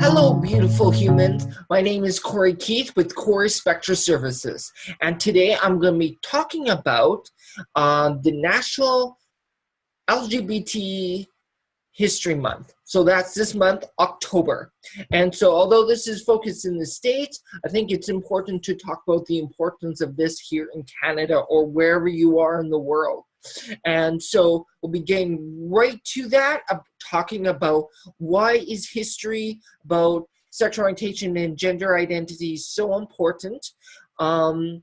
Hello, beautiful humans. My name is Corey Keith with Corey Spectra Services, and today I'm going to be talking about the National LGBT History Month. So that's this month, October. And so although this is focused in the States, I think it's important to talk about the importance of this here in Canada or wherever you are in the world. And so we'll be getting right to that, talking about why is history about sexual orientation and gender identity so important. And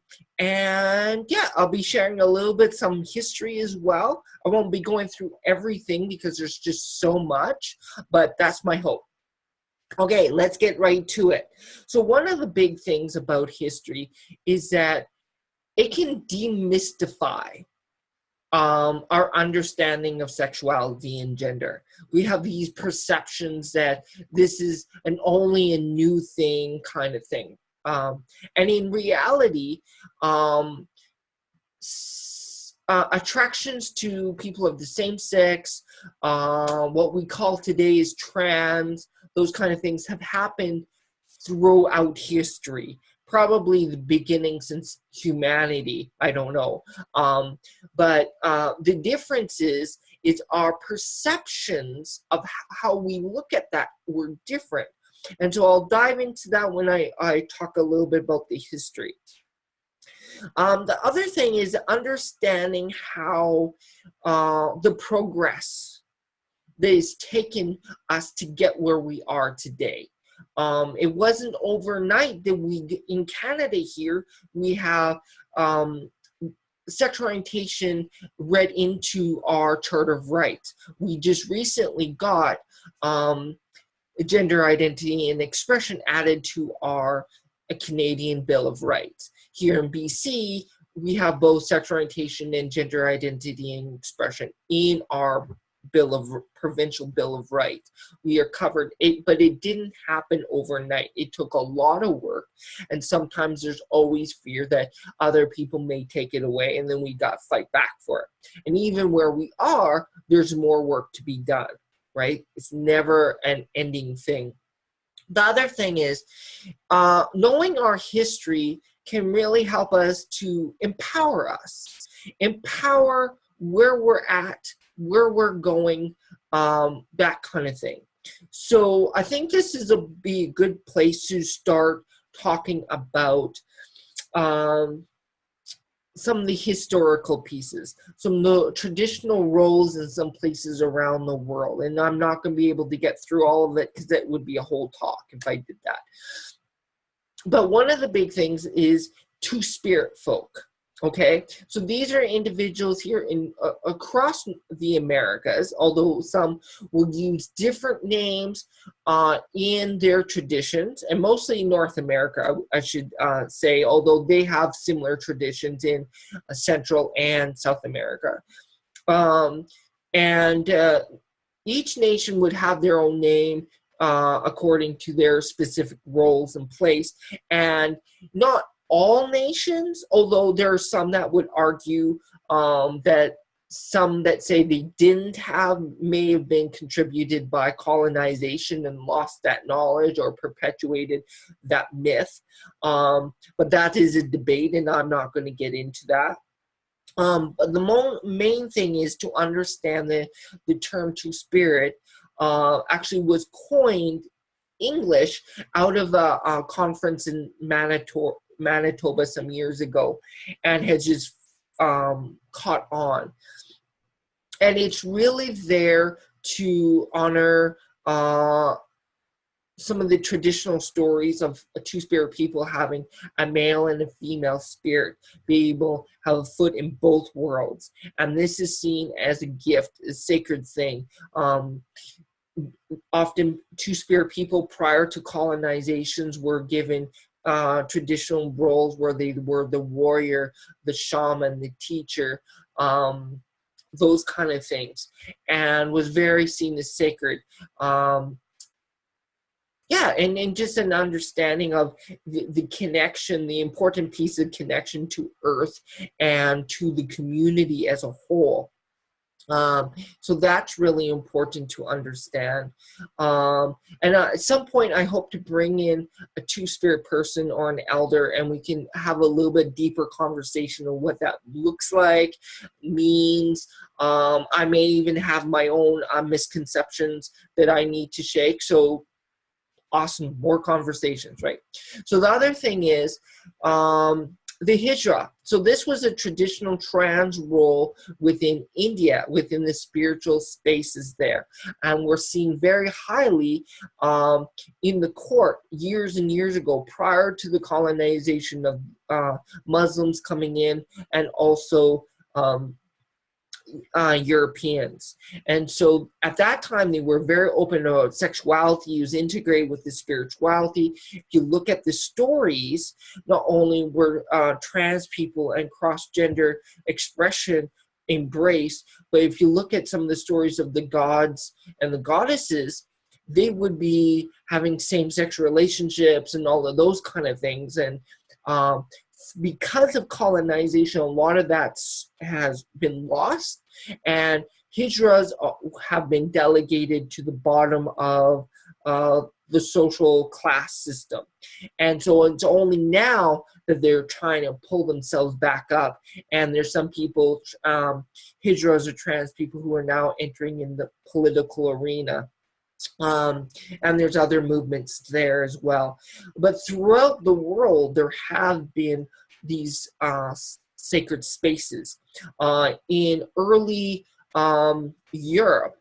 yeah, I'll be sharing a little bit some history as well. I won't be going through everything because there's just so much, but that's my hope. Okay, let's get right to it. So one of the big things about history is that it can demystify our understanding of sexuality and gender. We have these perceptions that this is only a new thing kind of thing. And in reality, attractions to people of the same sex, what we call today is trans, those kind of things have happened throughout history. Probably the beginning since humanity, I don't know. But the difference is our perceptions of how we look at that were different. And so I'll dive into that when I talk a little bit about the history. The other thing is understanding how the progress that has taken us to get where we are today. It wasn't overnight that in Canada here, we have sexual orientation read into our Charter of Rights. We just recently got gender identity and expression added to our Canadian Bill of Rights. Here in BC, we have both sexual orientation and gender identity and expression in our provincial Bill of Rights. We are covered, but it didn't happen overnight. It took a lot of work, and sometimes there's always fear that other people may take it away, and then we got to fight back for it. And even where we are, there's more work to be done, right? It's never an ending thing. The other thing is, knowing our history can really help us to empower where we're at, where we're going, that kind of thing. So I think this is be a good place to start talking about some of the historical pieces, some of the traditional roles in some places around the world. And I'm not going to be able to get through all of it because that would be a whole talk if I did that. But one of the big things is two-spirit folk. Okay, so these are individuals here across the Americas, although some will use different names in their traditions, and mostly North America, I should say, although they have similar traditions in Central and South America. Each nation would have their own name according to their specific roles in place, and not all nations, although there are some that would argue that some that say they didn't have may have been contributed by colonization and lost that knowledge or perpetuated that myth. But that is a debate, and I'm not going to get into that. But the main thing is to understand the term two-spirit actually was coined English out of a conference in Manitoba some years ago, and has just caught on. And it's really there to honor some of the traditional stories of two-spirit people having a male and a female spirit, be able to have a foot in both worlds. And this is seen as a gift, a sacred thing. Often two-spirit people prior to colonizations were given traditional roles where they were the warrior, the shaman, the teacher, those kind of things, and was very seen as sacred. And just an understanding of the connection, the important piece of connection to Earth and to the community as a whole. So that's really important to understand. And at some point, I hope to bring in a two-spirit person or an elder, and we can have a little bit deeper conversation on what that looks like, means. I may even have my own misconceptions that I need to shake. So awesome, more conversations, right? So the other thing is, the hijra. So this was a traditional trans role within India, within the spiritual spaces there. And we're seen very highly in the court years and years ago, prior to the colonization of Muslims coming in, and also Europeans. And so at that time, they were very open about sexuality. It was integrated with the spirituality. If you look at the stories, not only were trans people and cross-gender expression embraced, but if you look at some of the stories of the gods and the goddesses, they would be having same-sex relationships and all of those kind of things. And because of colonization, a lot of that has been lost, and hijras have been delegated to the bottom of the social class system. And so it's only now that they're trying to pull themselves back up, and there's some people, hijras or trans people, who are now entering in the political arena. And there's other movements there as well. But throughout the world, there have been these sacred spaces. In early Europe,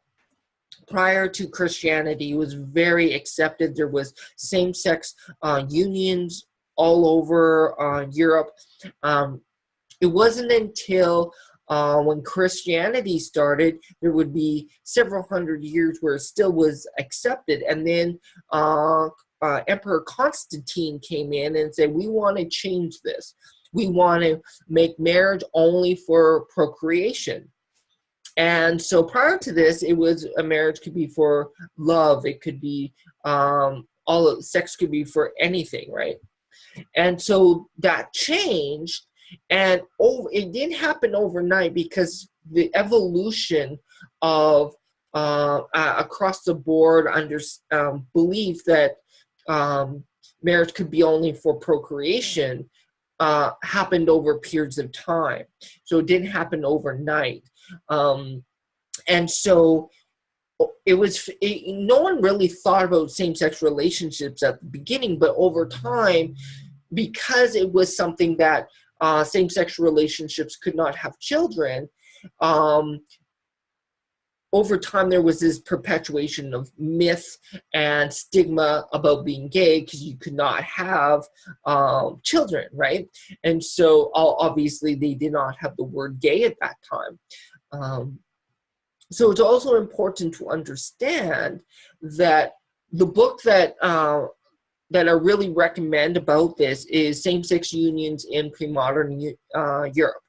prior to Christianity, it was very accepted. There was same-sex unions all over Europe. It wasn't until when Christianity started, there would be several hundred years where it still was accepted. And then Emperor Constantine came in and said, we want to change this. We want to make marriage only for procreation. And so prior to this, it was a marriage could be for love. It could be sex could be for anything, right? And so that changed. And it didn't happen overnight, because the evolution of across the board belief that marriage could be only for procreation happened over periods of time. So it didn't happen overnight. And so no one really thought about same-sex relationships at the beginning, but over time, because it was something that same-sex relationships could not have children, over time there was this perpetuation of myth and stigma about being gay, because you could not have children, right? And so obviously they did not have the word gay at that time. So it's also important to understand that the book that I really recommend about this is Same-Sex Unions in Pre-Modern Europe.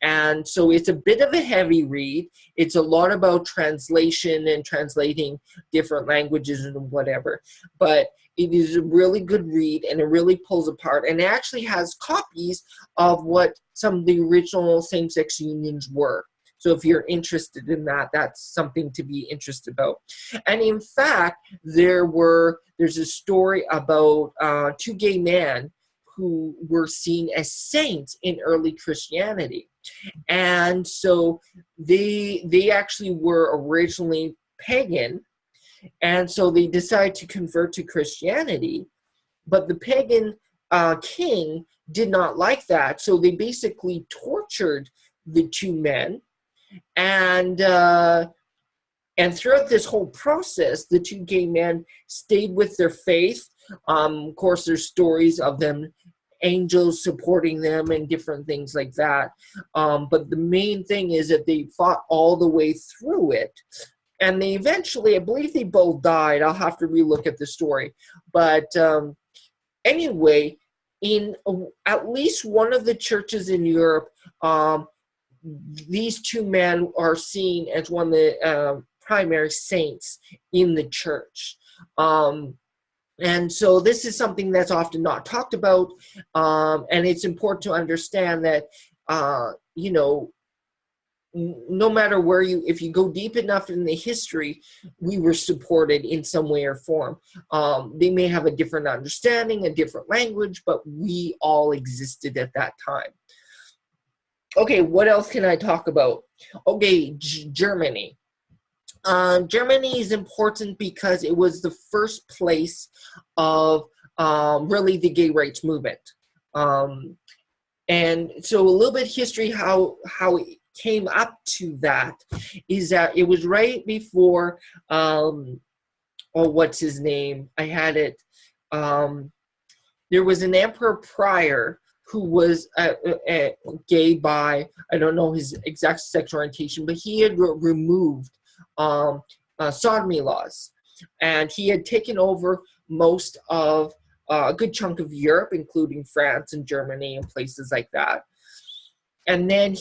And so it's a bit of a heavy read. It's a lot about translation and translating different languages and whatever. But it is a really good read, and it really pulls apart. And it actually has copies of what some of the original same-sex unions were. So if you're interested in that, that's something to be interested about. And in fact, there's a story about two gay men who were seen as saints in early Christianity. And so they actually were originally pagan, and so they decided to convert to Christianity. But the pagan king did not like that, so they basically tortured the two men. And throughout this whole process, the two gay men stayed with their faith. Of course, there's stories of them, angels supporting them and different things like that. But the main thing is that they fought all the way through it. And they eventually, I believe they both died. I'll have to relook at the story. But anyway, in at least one of the churches in Europe, these two men are seen as one of the primary saints in the church. And so this is something that's often not talked about, and it's important to understand that, no matter where if you go deep enough in the history, we were supported in some way or form. They may have a different understanding, a different language, but we all existed at that time. Okay, what else can I talk about? Okay, Germany. Germany is important because it was the first place of really the gay rights movement. And so a little bit of history, how it came up to that is that it was right before, what's his name? I had it. There was an emperor prior who was gay by, I don't know his exact sexual orientation, but he had removed sodomy laws. And he had taken over most of a good chunk of Europe, including France and Germany and places like that. And then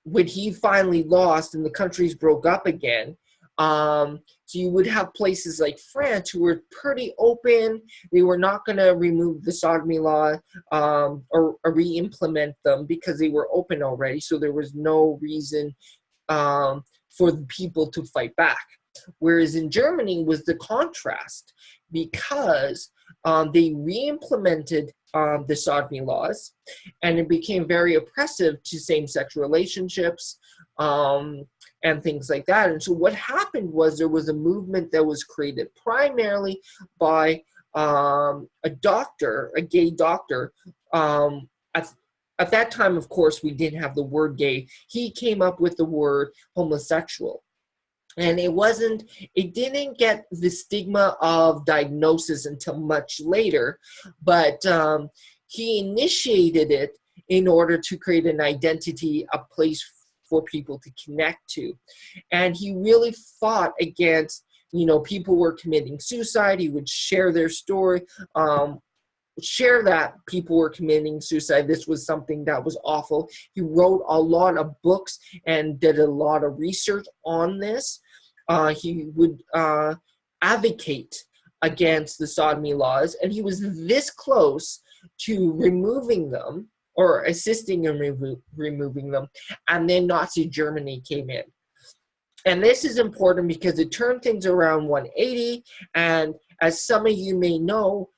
when he finally lost and the countries broke up again, so you would have places like France who were pretty open. They were not going to remove the sodomy law or re-implement them because they were open already. So there was no reason for the people to fight back. Whereas in Germany was the contrast, because they re-implemented the sodomy laws, and it became very oppressive to same-sex relationships and things like that. And so what happened was there was a movement that was created primarily by a doctor, a gay doctor. At that time, of course, we didn't have the word gay. He came up with the word homosexual. And it didn't get the stigma of diagnosis until much later, but he initiated it in order to create an identity, a place for people to connect to. And he really fought against, people were committing suicide. He would share their story, share that people were committing suicide. This was something that was awful. He wrote a lot of books and did a lot of research on this. He would advocate against the sodomy laws, and he was this close to removing them or assisting in removing them, and then Nazi Germany came in. And this is important because it turned things around 180, and as some of you may know,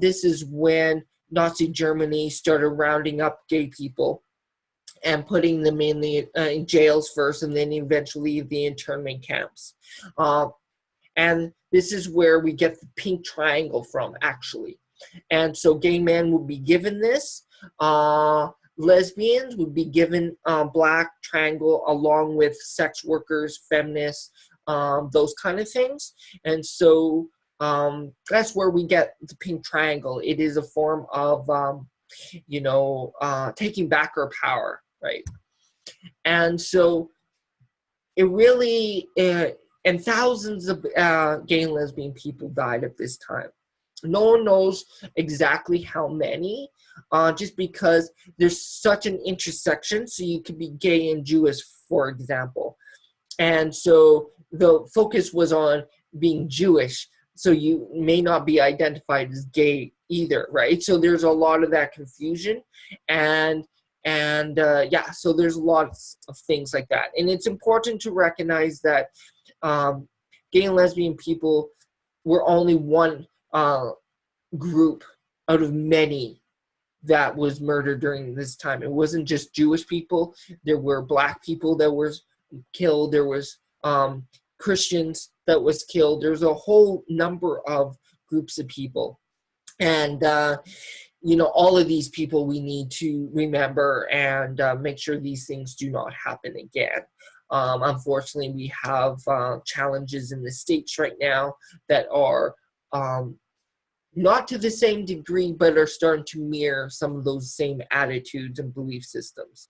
this is when Nazi Germany started rounding up gay people and putting them in jails first, and then eventually the internment camps. And this is where we get the pink triangle from, actually. And so gay men would be given this. Lesbians would be given black triangle along with sex workers, feminists, those kind of things. And so that's where we get the pink triangle. It is a form of, taking back our power, right? And so it really, and thousands of gay and lesbian people died at this time. No one knows exactly how many, just because there's such an intersection. So you could be gay and Jewish, for example. And so the focus was on being Jewish. So you may not be identified as gay either, right? So there's a lot of that confusion. So there's a lot of things like that. And it's important to recognize that gay and lesbian people were only one group out of many that was murdered during this time. It wasn't just Jewish people. There were black people that were killed. There was Christians that was killed. There's a whole number of groups of people. And all of these people we need to remember and make sure these things do not happen again. Unfortunately, we have challenges in the States right now that are not to the same degree, but are starting to mirror some of those same attitudes and belief systems.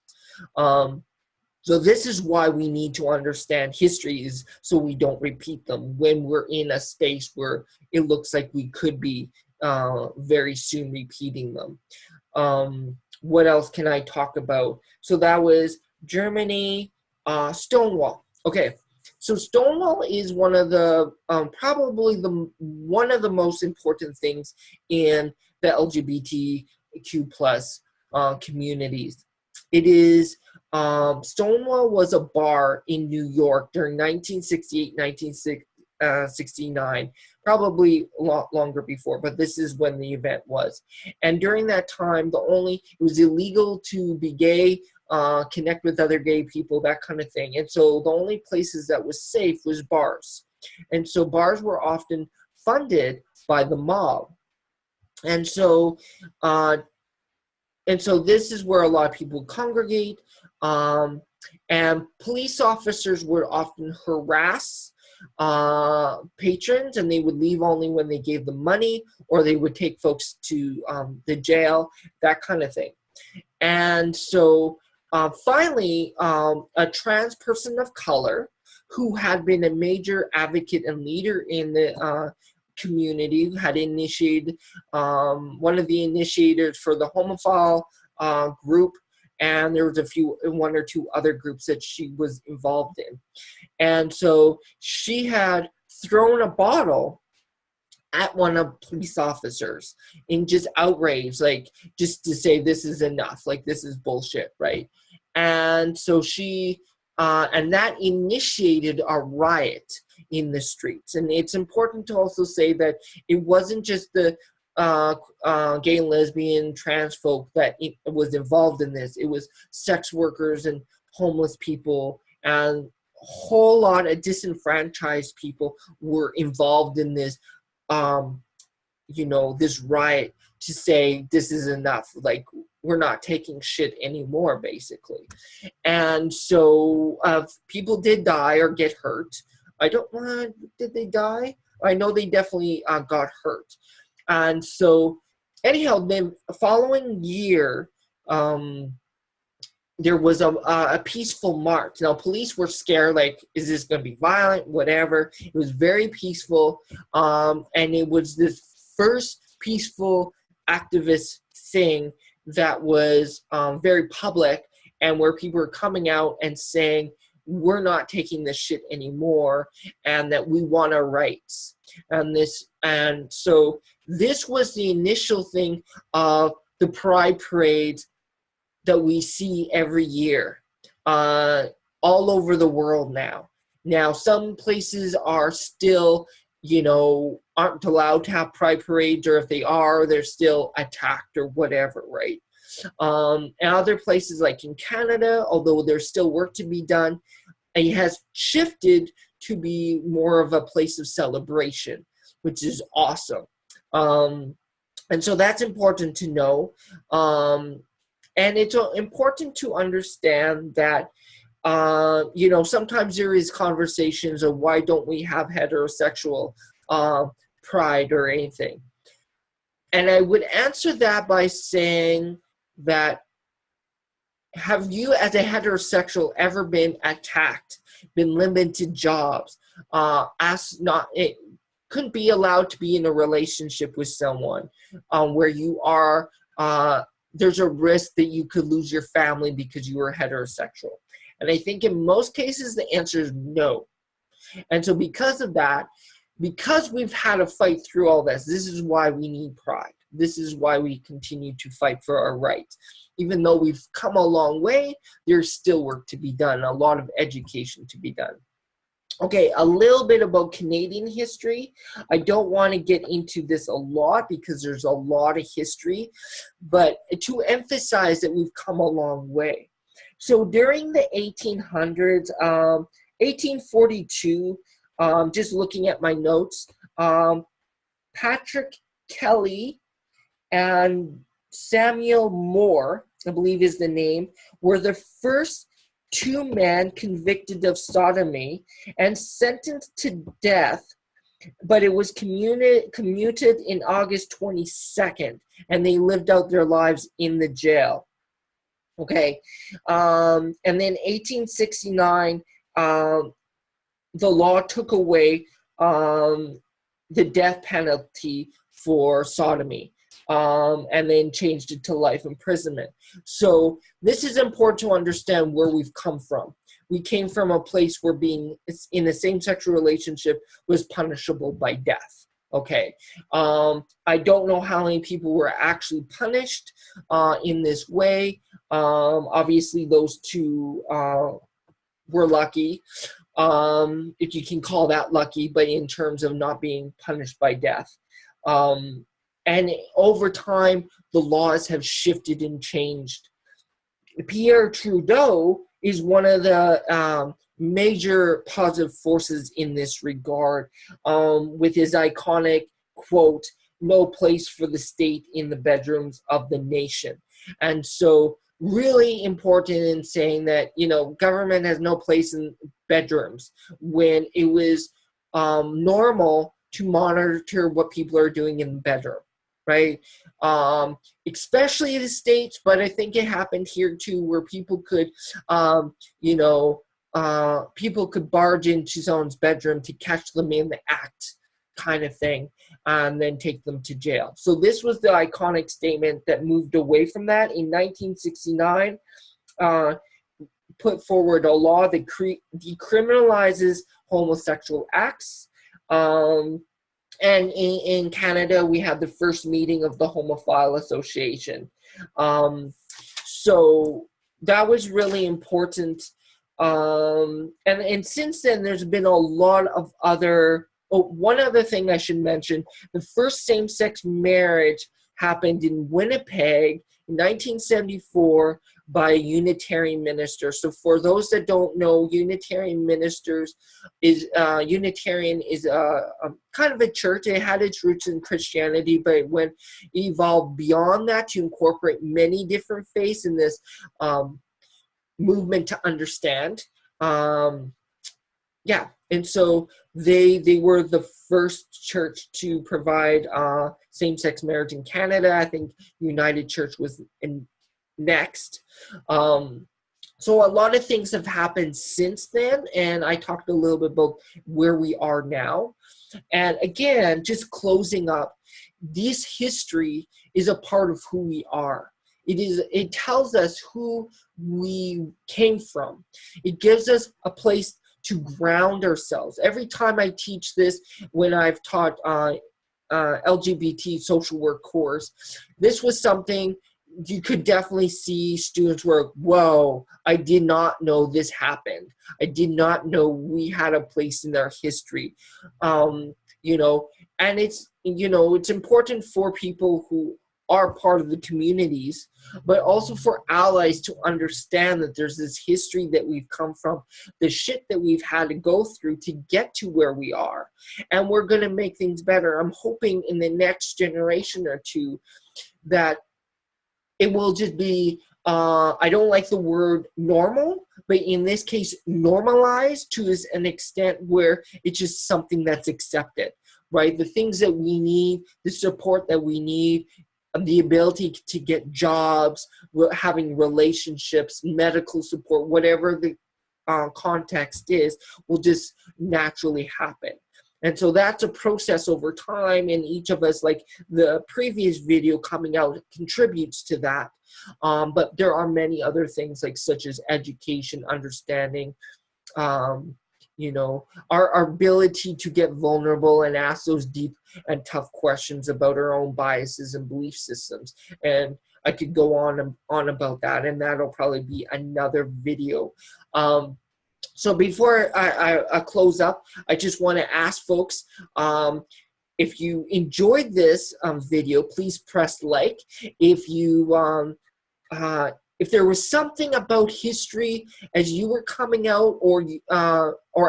So this is why we need to understand histories so we don't repeat them when we're in a space where it looks like we could be very soon repeating them. What else can I talk about? So that was Germany, Stonewall. Okay, so Stonewall is one of the one of the most important things in the LGBTQ plus communities. It is Stonewall was a bar in New York during 1968, 1969, probably a lot longer before, but this is when the event was. And during that time, it was illegal to be gay, connect with other gay people, that kind of thing. And so the only places that was safe was bars. And so bars were often funded by the mob. And so this is where a lot of people congregate, and police officers would often harass patrons, and they would leave only when they gave them money, or they would take folks to the jail, that kind of thing. And so finally, a trans person of color who had been a major advocate and leader in the community, had initiated one of the initiators for the homophile group, and there was one or two other groups that she was involved in. And so she had thrown a bottle at one of the police officers in just outrage, like just to say this is enough, like this is bullshit, right? And so and that initiated a riot in the streets. And it's important to also say that it wasn't just the gay and lesbian trans folk that was involved in this. It was sex workers and homeless people, and a whole lot of disenfranchised people were involved in this, this riot to say this is enough. Like, we're not taking shit anymore, basically. And so people did die or get hurt. Did they die? I know they definitely got hurt. And so anyhow, the following year, there was a peaceful march. Now, police were scared, like, is this going to be violent, whatever. It was very peaceful, and it was the first peaceful activist thing that was very public, and where people were coming out and saying, we're not taking this shit anymore, and that we want our rights. And so this was the initial thing of the Pride Parades that we see every year all over the world now. Now, some places are still, aren't allowed to have Pride Parades, or if they are, they're still attacked or whatever, right? And other places, like in Canada, although there's still work to be done, it has shifted to be more of a place of celebration, which is awesome. And so that's important to know. And it's important to understand that, sometimes there is conversations of why don't we have heterosexual pride or anything. And I would answer that by saying that, have you as a heterosexual ever been attacked, been limited jobs, couldn't be allowed to be in a relationship with someone where you are, there's a risk that you could lose your family because you were heterosexual? And I think in most cases, the answer is no. And so because of that, because we've had to fight through all this is why we need pride. This is why we continue to fight for our rights. Even though we've come a long way, there's still work to be done, a lot of education to be done. Okay, a little bit about Canadian history. I don't want to get into this a lot because there's a lot of history, but to emphasize that we've come a long way. So during the 1800s, 1842, just looking at my notes, Patrick Kelly and Samuel Moore, I believe is the name, were the first two men convicted of sodomy and sentenced to death, but it was commuted in August 22nd, and they lived out their lives in the jail. Okay, and then 1869, the law took away the death penalty for sodomy, and then changed it to life imprisonment. So this is important to understand where we've come from. We came from a place where being in a same-sexual relationship was punishable by death. Okay, I don't know how many people were actually punished in this way. Obviously, those two were lucky, if you can call that lucky, but in terms of not being punished by death. And over time, the laws have shifted and changed. Pierre Trudeau is one of the major positive forces in this regard, with his iconic quote, "No place for the state in the bedrooms of the nation." And so really important in saying that, government has no place in bedrooms, when it was normal to monitor what people are doing in the bedroom, right? Especially in the States, but I think it happened here too, where people could, people could barge into someone's bedroom to catch them in the act, kind of thing, and then take them to jail. So this was the iconic statement that moved away from that. In 1969, put forward a law that decriminalizes homosexual acts. And in Canada, we had the first meeting of the Homophile Association. So that was really important. And since then, there's been a lot of other... Oh, one other thing I should mention. The first same-sex marriage happened in Winnipeg in 1974 by a Unitarian minister. So for those that don't know, Unitarian is a kind of a church. It had its roots in Christianity, but it evolved beyond that to incorporate many different faiths in this movement to understand. And so they were the first church to provide same-sex marriage in Canada. I think United Church was next. So a lot of things have happened since then, and I talked a little bit about where we are now. And again, just closing up, this history is a part of who we are. It tells us who we came from. It gives us a place to ground ourselves. Every time I teach this, when I've taught LGBT social work course, this was something you could definitely see students were, whoa, I did not know this happened. I did not know we had a place in our history. And it's important for people who are part of the communities, but also for allies to understand that there's this history that we've come from, the shit that we've had to go through to get to where we are. And we're going to make things better. I'm hoping in the next generation or two that it will just be, I don't like the word normal, but in this case, normalized to an extent where it's just something that's accepted, right? The things that we need, the support that we need, the ability to get jobs, having relationships, medical support, whatever the context is, will just naturally happen. And so that's a process over time, and each of us, like the previous video coming out, contributes to that. But there are many other things, like such as education, understanding, our ability to get vulnerable and ask those deep and tough questions about our own biases and belief systems. And I could go on about that, and that'll probably be another video. So before I close up, I just want to ask folks, if you enjoyed this video, please press like. If there was something about history as you were coming out, or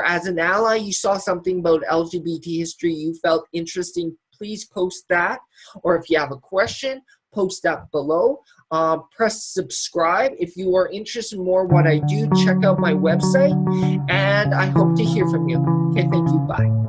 as an ally, you saw something about LGBT history you felt interesting, please post that. Or if you have a question, post that below. Press subscribe. If you are interested in more what I do, check out my website, and I hope to hear from you. Okay, thank you. Bye.